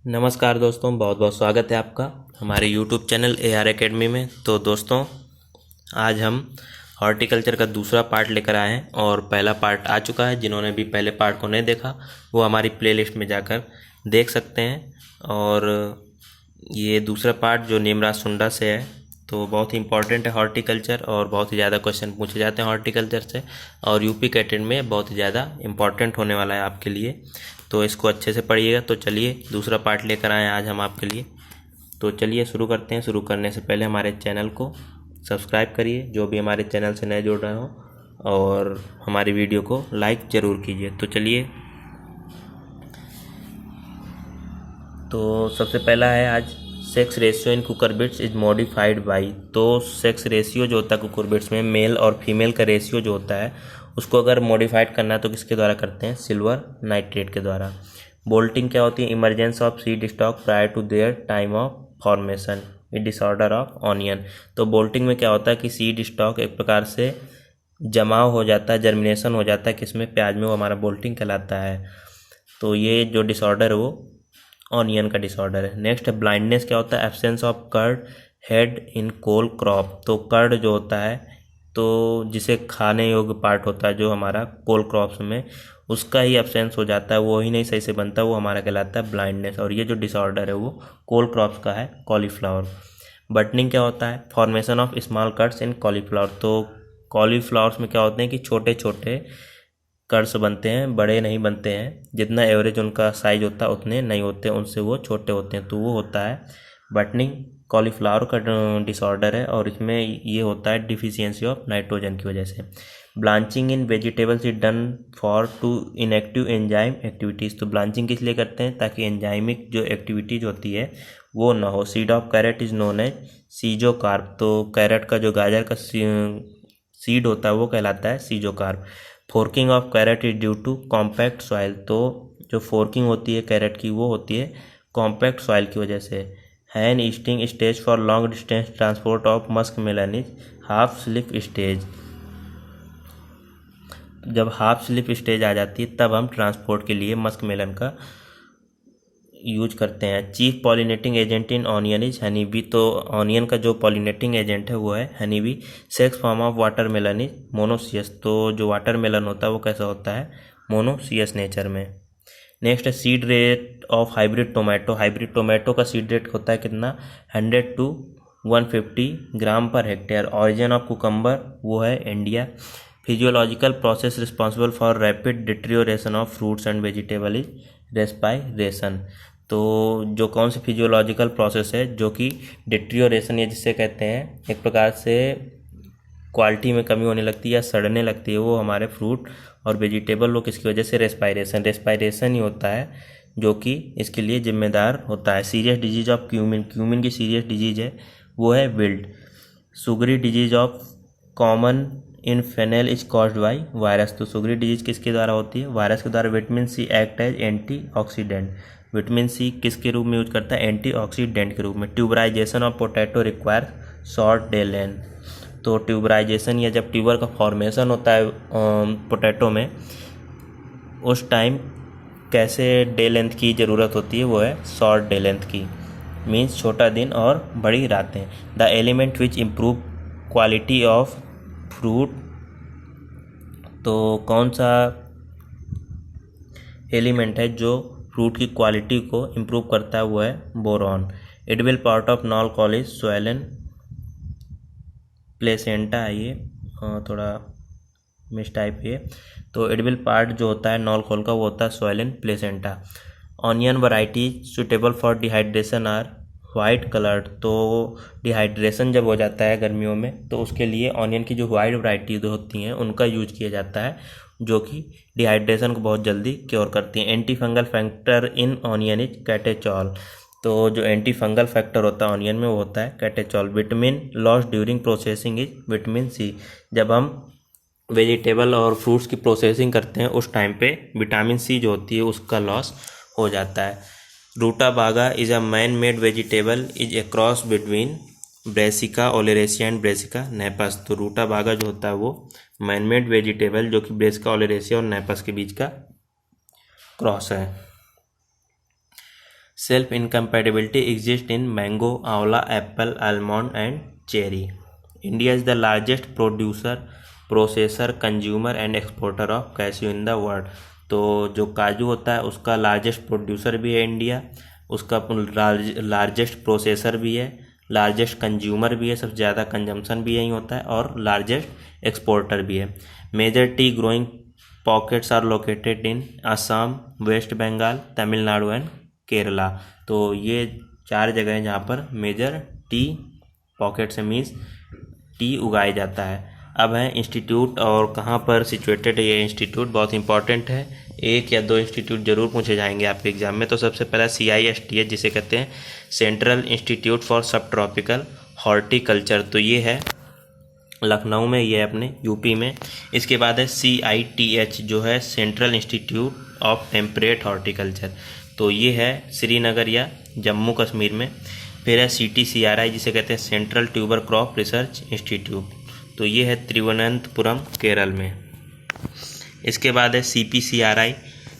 नमस्कार दोस्तों, बहुत बहुत स्वागत है आपका हमारे YouTube चैनल AR एकेडमी में। तो दोस्तों, आज हम हॉर्टिकल्चर का दूसरा पार्ट लेकर आए हैं और पहला पार्ट आ चुका है। जिन्होंने भी पहले पार्ट को नहीं देखा वो हमारी प्लेलिस्ट में जाकर देख सकते हैं। और ये दूसरा पार्ट जो नीमराज सुंडा से है, तो बहुत ही इम्पोर्टेंट है हॉर्टिकल्चर, और बहुत ही ज़्यादा क्वेश्चन पूछे जाते हैं हॉर्टिकल्चर से, और यूपी कैटेट में बहुत ही ज़्यादा इम्पोर्टेंट होने वाला है आपके लिए। तो इसको अच्छे से पढ़िएगा। तो चलिए दूसरा पार्ट लेकर आए हैं आज हम आपके लिए। तो चलिए शुरू करते हैं। शुरू करने से पहले हमारे चैनल को सब्सक्राइब करिए, जो भी हमारे चैनल से नए जुड़ रहे हो, और हमारी वीडियो को लाइक ज़रूर कीजिए। तो चलिए, तो सबसे पहला है आज sex ratio in cucurbits is modified by. तो सेक्स रेशियो जो होता है कुकुरबिट्स में, मेल और फीमेल का रेशियो जो होता है, उसको अगर मॉडिफाइड करना है तो किसके द्वारा करते हैं? सिल्वर नाइट्रेट के द्वारा। बोल्टिंग क्या होती है? Emergence of seed stalk prior to their time of formation in disorder of onion. तो बोल्टिंग में क्या होता है कि सीड स्टॉक एक प्रकार से जमाव हो जाता है, जर्मिनेशन हो जाता है किसमें? प्याज में, वो हमारा बोल्टिंग कहलाता है। तो ये जो डिसऑर्डर है वो ऑनियन का डिसऑर्डर है। नेक्स्ट है ब्लाइंडनेस। क्या होता है? Absence of curd head in cole crop. तो कर्ड जो होता है, तो जिसे खाने योग्य पार्ट होता है जो हमारा कोल क्रॉप्स में, उसका ही एब्सेंस हो जाता है, वो ही नहीं सही से बनता, वो हमारा कहलाता है ब्लाइंडनेस। और ये जो डिसऑर्डर है वो कोल क्रॉप्स का है, कॉलीफ्लावर। बटनिंग क्या होता है? Formation of small cuts in cauliflower. तो कॉलीफ्लावर्स में क्या होते हैं कि छोटे छोटे कर्स बनते हैं, बड़े नहीं बनते हैं। जितना एवरेज उनका साइज होता है उतने नहीं होते, उनसे वो छोटे होते हैं, तो वो होता है बटनिंग। कॉलीफ्लावर का डिसऑर्डर है, और इसमें ये होता है डिफिशियंसी ऑफ नाइट्रोजन की वजह से। Blanching in vegetables is done for to inactive enzyme activities. तो ब्लांचिंग किस लिए करते हैं? ताकि एंजाइमिक जो एक्टिविटीज होती है वो ना हो। Seed of carrot is known as schizocarp. तो कैरेट का जो गाजर का सीड होता है वो कहलाता है schizocarp. Forking of carrot is due to compact soil. तो जो फोर्किंग होती है कैरेट की वो होती है कॉम्पैक्ट सॉइल की वजह से। Harvesting stage for long distance transport of muskmelon is half slip stage. जब हाफ स्लिप स्टेज आ जाती है तब हम ट्रांसपोर्ट के लिए मस्क मेलन का यूज करते हैं। Chief pollinating agent in onion is honey bee. तो ऑनियन का जो पॉलिनेटिंग एजेंट है वो है honey bee. Sex form of watermelon is monoecious. तो जो वाटरमेलन होता है वो कैसा होता है? मोनोसियस नेचर में। नेक्स्ट है seed rate of hybrid tomato. Hybrid tomato का सीड रेट होता है कितना? 100 to 150 gram per hectare. Origin of cucumber वो है India. Physiological process responsible for rapid deterioration of fruits and vegetable is respiration. तो जो कौन सी फिजियोलॉजिकल प्रोसेस है जो कि डिट्रियोरेशन, या जिससे कहते हैं एक प्रकार से क्वालिटी में कमी होने लगती है या सड़ने लगती है वो हमारे फ्रूट और वेजिटेबल, वो किसकी वजह से? रेस्पायरेशन। रेस्पायरेशन ही होता है जो कि इसके लिए जिम्मेदार होता है। Serious disease of cumin. Cumin की सीरियस डिजीज है वो है wilt. Sugary disease of common in fennel is caused by virus. तो सुगरी डिजीज किसके द्वारा होती है? वायरस के द्वारा। Vitamin C act as antioxidant. Vitamin C किसके रूप में यूज करता है? एंटीऑक्सीडेंट के रूप में। Tuberization of potato require short day length. तो ट्यूबराइजेशन, या जब ट्यूबर का फॉर्मेशन होता है पोटैटो में, उस टाइम कैसे डे लेंथ की ज़रूरत होती है? वो है शॉर्ट डे लेंथ की, मीन्स छोटा दिन और बड़ी रातें। The element which improve quality of fruit. तो कौन सा एलिमेंट है जो फ्रूट की क्वालिटी को इम्प्रूव करता है? वो है boron. Edible part of knol khol is swollen placenta है ये, थोड़ा मिस टाइप है। तो एडिबल पार्ट जो होता है नॉल खोल का वो होता है swollen placenta. Onion variety suitable for dehydration are white coloured. तो डिहाइड्रेशन जब हो जाता है गर्मियों में तो उसके लिए ऑनियन की जो वाइट वैरायटी होती हैं उनका यूज किया जाता है, जो कि डिहाइड्रेशन को बहुत जल्दी क्योर करती हैं। Anti fungal factor in onion is कैटेचॉल। तो जो एंटी फंगल फैक्टर होता है ऑनियन में वो होता है catechol. Vitamin loss during processing is vitamin C. जब हम वेजिटेबल और फ्रूट्स की प्रोसेसिंग करते हैं उस टाइम पे विटामिन सी जो होती है उसका लॉस हो जाता है। रूटा बागा is a man made vegetable is a cross between Brassica oleracea and Brassica napus. तो रूटा बागा जो होता है वो मैन मेड वेजिटेबल जो कि ब्रेसिका ओलेरेसिया और नेपस के बीच का क्रॉस है। Self incompatibility exist in mango, amla, apple, almond and cherry. India is the largest producer, processor, consumer and exporter of cashew in the world. तो जो काजू होता है उसका लार्जेस्ट प्रोड्यूसर भी है इंडिया, उसका लार्जेस्ट प्रोसेसर भी है, लार्जेस्ट कंज्यूमर भी है, सबसे ज़्यादा कंजम्पशन भी यही होता है, और लार्जेस्ट एक्सपोर्टर भी है। Major tea growing pockets are located in Assam, West Bengal, Tamil Nadu and Kerala. तो ये 4 जगह हैं जहाँ पर मेजर टी पॉकेट से मीन्स टी उगाया जाता है। अब है इंस्टीट्यूट और कहाँ पर सिचुएटेड है ये इंस्टीट्यूट, बहुत इंपॉर्टेंट है। 1 या 2 इंस्टीट्यूट जरूर पूछे जाएंगे आपके एग्जाम में। तो सबसे पहला CIST है, जिसे कहते हैं सेंट्रल इंस्टीट्यूट फॉर सब ट्रॉपिकल हॉर्टिकल्चर। तो ये है लखनऊ में, ये है अपने यूपी में। इसके बाद है CITH जो है central institute of temperate horticulture. तो ये है श्रीनगर या जम्मू कश्मीर में। फिर है CTCRI जिसे कहते हैं central tuber crop research institute. तो ये है तिरुवनंतपुरम केरल में। इसके बाद है CPCRI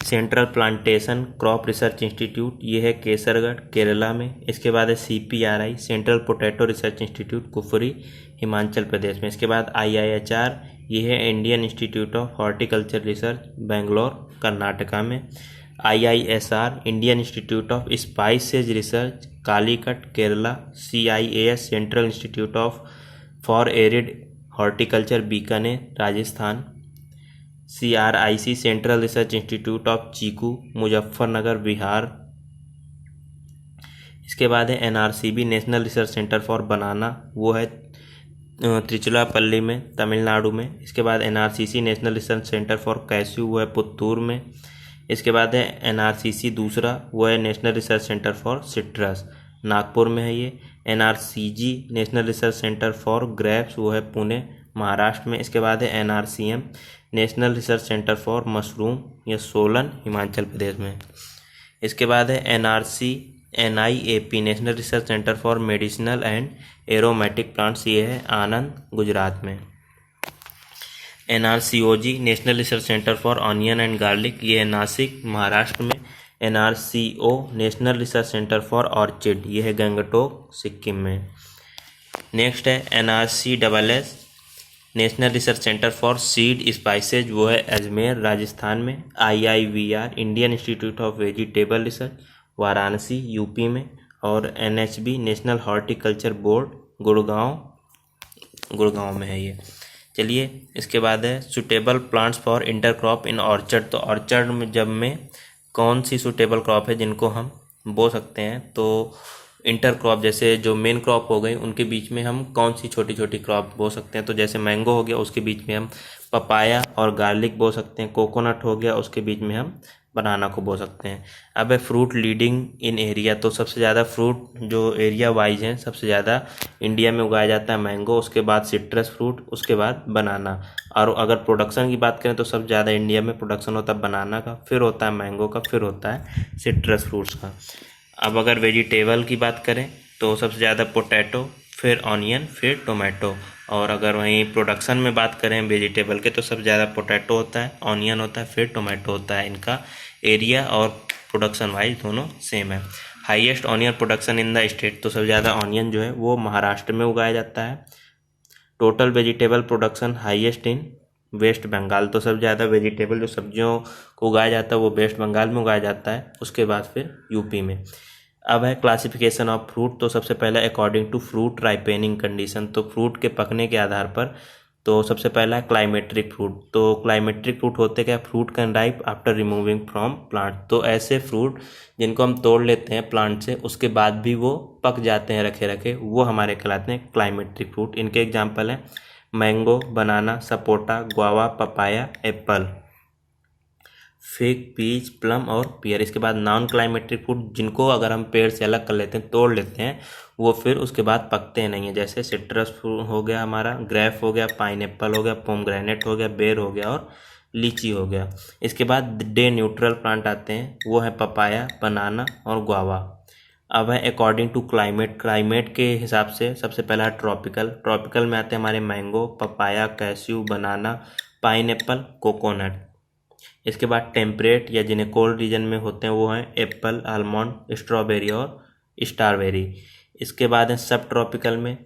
central plantation crop research institute, ये है केसरगढ़ केरला में। इसके बाद है CPRI central potato research institute Kufri Himachal Pradesh में। इसके बाद IIHR ये है Indian institute of horticulture research Bangalore Karnataka में। IISR Indian institute of spices research Calicut Kerala. CIAS central institute of for arid horticulture Bikaner Rajasthan. CRIC central research institute of chikoo Muzaffarnagar Bihar. इसके बाद है NRCB national research centre for बनाना, वो है त्रिचुलापल्ली में तमिलनाडु में। इसके बाद NRCC national research centre for cashew, वो है पुत्तूर में। इसके बाद है NRCC दूसरा, वो है national research centre for citrus, Nagpur में है ये। NRCG national research centre for grapes, वो है पुणे महाराष्ट्र में। इसके बाद है NRCM national research centre for mushroom, ये सोलन हिमाचल प्रदेश में। इसके बाद है NIAP national research centre for medicinal and aromatic plants, ये है आनंद गुजरात में। NRCOG national research centre for onion and garlic, ये है नासिक महाराष्ट्र में। NRCO national research centre for orchid, ये है गंगटोक सिक्किम में। नेक्स्ट है NRCSS national research centre for seed spices, वो है अजमेर राजस्थान में। IIVR Indian institute of vegetable research Varanasi UP में। और NHB national horticulture board Gurgaon में है ये। चलिए इसके बाद है suitable plants for intercrop in orchard. तो ऑर्चर्ड में जब में कौन सी सुटेबल क्रॉप है जिनको हम बो सकते हैं, तो इंटर क्रॉप जैसे जो मेन क्रॉप हो गई उनके बीच में हम कौन सी छोटी छोटी क्रॉप बो सकते हैं। तो जैसे मैंगो हो गया उसके बीच में हम पपाया और गार्लिक बो सकते हैं। कोकोनट हो गया उसके बीच में हम बनाना को बो सकते हैं। अब है फ्रूट लीडिंग इन एरिया। तो सबसे ज़्यादा फ्रूट जो एरिया वाइज हैं सबसे ज़्यादा इंडिया में उगाया जाता है मैंगो, उसके बाद सिट्रस फ्रूट, उसके बाद बनाना। और अगर प्रोडक्शन की बात करें तो सबसे ज़्यादा इंडिया में प्रोडक्शन होता है बनाना का, फिर होता है मैंगो का, फिर होता है सिट्रस फ्रूट्स का। अब अगर वेजिटेबल की बात करें तो सबसे ज़्यादा पोटैटो, फिर ऑनियन, फिर टोमेटो। और अगर वहीं प्रोडक्शन में बात करें वेजिटेबल के तो सबसे ज़्यादा पोटैटो होता है, ऑनियन होता है, फिर टोमेटो होता है। इनका एरिया और प्रोडक्शन वाइज दोनों सेम है। Highest onion production in the state. तो सबसे ज़्यादा ऑनियन जो है वो महाराष्ट्र में उगाया जाता है। Total vegetable production highest in West Bengal. तो सबसे ज़्यादा वेजिटेबल जो सब्जियों को उगाया जाता है वो वेस्ट बंगाल में उगाया जाता है, उसके बाद फिर यूपी में। अब है क्लासिफिकेशन ऑफ फ्रूट। तो सबसे पहला according to fruit ripening condition. तो फ्रूट के पकने के आधार पर तो सबसे पहला है क्लाइमेट्रिक फ्रूट। तो क्लाइमेट्रिक फ्रूट होते क्या, fruit can ripe after removing from plant. तो ऐसे फ्रूट जिनको हम तोड़ लेते हैं प्लांट से उसके बाद भी वो पक जाते हैं रखे रखे, वो हमारे कहलाते हैं क्लाइमेट्रिक फ्रूट। इनके एग्जाम्पल हैं mango, banana, sapota, guava, papaya, apple, fig, peach, plum और पियर। इसके बाद नॉन क्लाइमेट्रिक फ्रूट जिनको अगर हम पेड़ से अलग कर लेते हैं, तोड़ लेते हैं, वो फिर उसके बाद पकते नहीं है। जैसे सिट्रस हो गया हमारा, ग्रेप हो गया, पाइनएप्पल हो गया, पोमग्रेनेट हो गया, बेर हो गया और लीची हो गया। इसके बाद डे न्यूट्रल प्लांट आते हैं, वो है पपाया, बनाना और गुआवा। अब है अकॉर्डिंग टू क्लाइमेट। क्लाइमेट के हिसाब से सबसे पहला है ट्रॉपिकल। ट्रॉपिकल में आते हैं हमारे मैंगो, पपाया, कैश्यू, बनाना, पाइनएप्पल, कोकोनट। इसके बाद टेम्परेट या जिन्हें कोल्ड रीजन में होते हैं वो हैं एप्पल, आलमंड, स्ट्रॉबेरी और स्टारबेरी। इसके बाद है सब ट्रॉपिकल में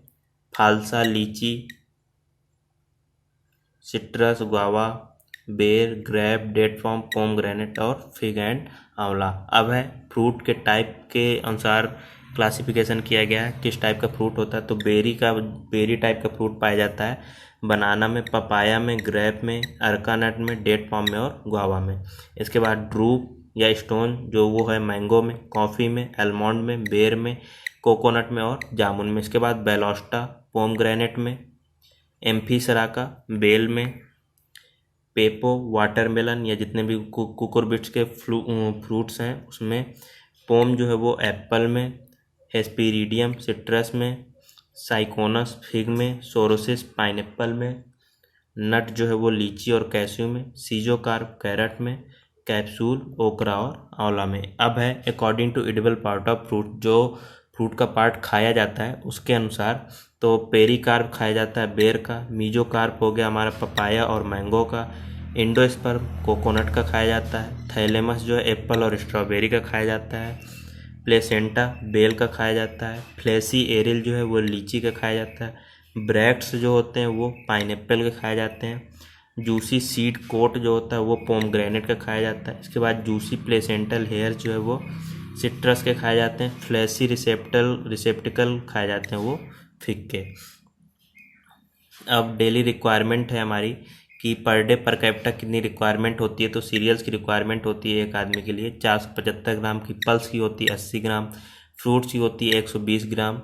फालसा, लीची, सिट्रस, गुआवा, बेर, ग्रेप, डेट पॉम, पोमग्रेनेट और फिग एंड आंवला। अब है फ्रूट के टाइप के अनुसार क्लासिफिकेशन किया गया है किस टाइप का फ्रूट होता है। तो बेरी टाइप का फ्रूट पाया जाता है बनाना में, पपाया में, ग्रेप में, अर्का नट में, डेट पॉम में और गुआवा में। इसके बाद ड्रूप या स्टोन जो वो है मैंगो में, कॉफ़ी में, आलमंड में, बेर में, कोकोनट में और जामुन में। इसके बाद बेलोस्टा पोमग्रेनेट में, एम्फीसराका बेल में, पेपो वाटरमेलन या जितने भी कुकुरबिट्स के फ्रूट्स हैं उसमें, पोम जो है वो एप्पल में, हेस्पेरिडियम सिट्रस में, साइकोनस फिग में, सोरोसिस पाइनएप्पल में, नट जो है वो लीची और कैस्यू में, सीजोकार्प कैरट में, कैप्सूल ओकरा और आंवला में। अब है according to edible part of fruit, जो फ्रूट का पार्ट खाया जाता है उसके अनुसार। तो पेरिकार्प खाया जाता है बेर का, मीजोकार्प हो गया हमारा पपाया और मैंगो का, एंडोस्पर्म कोकोनट का खाया जाता है, थैलेमस जो है एप्पल और स्ट्रॉबेरी का खाया जाता है, प्लेसेंटा बेल का खाया जाता है, फ्लेसी एरिल जो है वो लीची का खाया जाता है, ब्रैक्ट्स जो होते हैं वो पाइनएप्पल के खाए जाते हैं, जूसी सीड कोट जो होता है वो पोमग्रेनेट का खाया जाता है। इसके बाद जूसी प्लेसेंटल हेयर जो है वो सिट्रस के खाए जाते हैं, फ्लैसी रिसेप्टिकल खाए जाते हैं वो फिग के। अब डेली रिक्वायरमेंट है हमारी कि पर डे पर कैपिटा कितनी रिक्वायरमेंट होती है। तो सीरियल्स की रिक्वायरमेंट होती है एक आदमी के लिए 475 ग्राम की, पल्स की होती है 80 ग्राम, फ्रूट्स की होती है 120 ग्राम,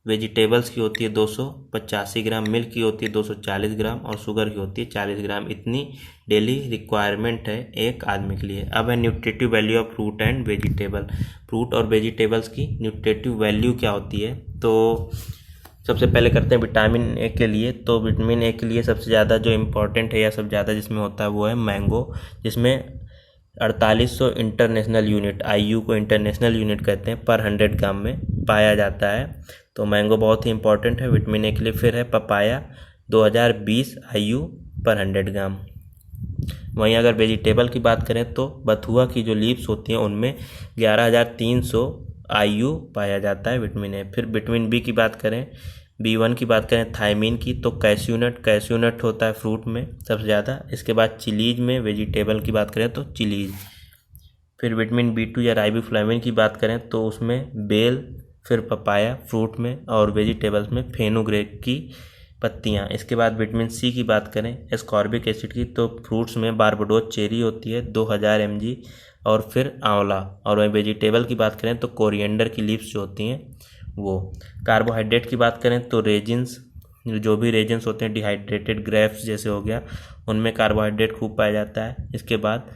वेजिटेबल्स की होती है 285 ग्राम, मिल्क की होती है 240 ग्राम और शुगर की होती है 40 ग्राम। इतनी डेली रिक्वायरमेंट है एक आदमी के लिए। अब है nutritive value of fruit and vegetable. Fruit और वेजिटेबल्स की न्यूट्रिटिव वैल्यू क्या होती है। तो सबसे पहले करते हैं विटामिन ए के लिए। तो विटामिन ए के लिए सबसे ज़्यादा जो इम्पोर्टेंट है या सबसे ज़्यादा जिसमें होता है वो है मैंगो, जिसमें 4800 इंटरनेशनल यूनिट, IU को इंटरनेशनल यूनिट कहते हैं, पर 100 ग्राम में पाया जाता है। तो मैंगो बहुत ही इंपॉर्टेंट है विटामिन ए के लिए। फिर है पपाया 2020 IU पर 100 ग्राम। वहीं अगर वेजिटेबल की बात करें तो बथुआ की जो लीव्स होती हैं उनमें 11300 IU पाया जाता है विटामिन ए। फिर विटामिन बी की बात करें, B1 की बात करें थायमीन की, तो कैस्यू नट होता है फ्रूट में सबसे ज़्यादा। इसके बाद चिलीज में, वेजिटेबल की बात करें तो चिलीज। फिर विटामिन B2 या राइबोफ्लाविन की बात करें तो उसमें बेल, फिर पपाया फ्रूट में, और वेजिटेबल्स में फेनुग्रेक की पत्तियाँ। इसके बाद विटामिन सी की बात करें एस्कॉर्बिक एसिड की, तो फ्रूट्स में बारबडोस चेरी होती है 2000 mg, और फिर आंवला। और वहीं वेजिटेबल की बात करें तो कोरिएंडर की लीव्स जो होती हैं वो। कार्बोहाइड्रेट की बात करें तो रेजिन्स, जो भी रेजिन्स होते हैं डिहाइड्रेटेड ग्रेप्स जैसे हो गया, उनमें कार्बोहाइड्रेट खूब पाया जाता है। इसके बाद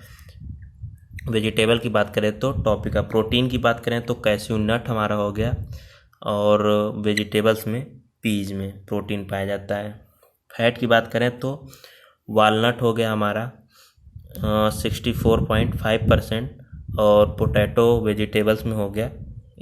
वेजिटेबल की बात करें तो टॉपिका। प्रोटीन की बात करें तो कैस्यू नट हमारा हो गया, और वेजिटेबल्स में पीज में प्रोटीन पाया जाता है। फैट की बात करें तो वालनट हो गया हमारा 64.5%, और पोटैटो वेजिटेबल्स में हो गया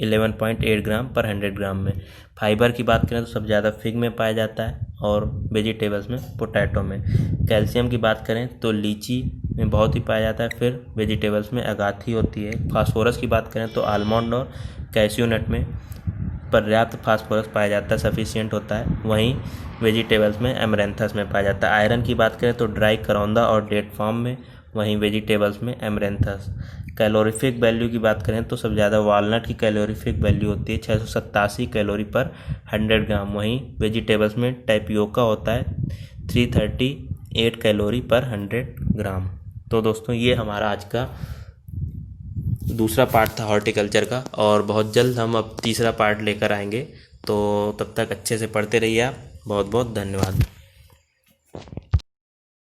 11.8 ग्राम पर 100 ग्राम में। फाइबर की बात करें तो सबसे ज़्यादा फिग में पाया जाता है, और वेजिटेबल्स में पोटैटो में। कैल्शियम की बात करें तो लीची में बहुत ही पाया जाता है, फिर वेजिटेबल्स में अगाथी होती है। फास्फोरस की बात करें तो आलमंड और कैस्यू नट में पर्याप्त फास्फोरस पाया जाता है, सफिशिएंट होता है। वहीं वेजिटेबल्स में एमरेंथस में पाया जाता है। आयरन की बात करें तो ड्राई करौंदा और डेट फार्म में, वहीं वेजिटेबल्स में एमरेंथस। कैलोरीफिक वैल्यू की बात करें तो सबसे ज़्यादा वालनट की कैलोरीफिक वैल्यू होती है 687 कैलोरी पर 100 ग्राम। वहीं वेजिटेबल्स में टैपियोका होता है 338 कैलोरी पर 100 ग्राम। तो दोस्तों ये हमारा आज का दूसरा पार्ट था हॉर्टिकल्चर का, और बहुत जल्द हम अब तीसरा पार्ट लेकर आएंगे। तो तब तक अच्छे से पढ़ते रहिए आप। बहुत बहुत धन्यवाद।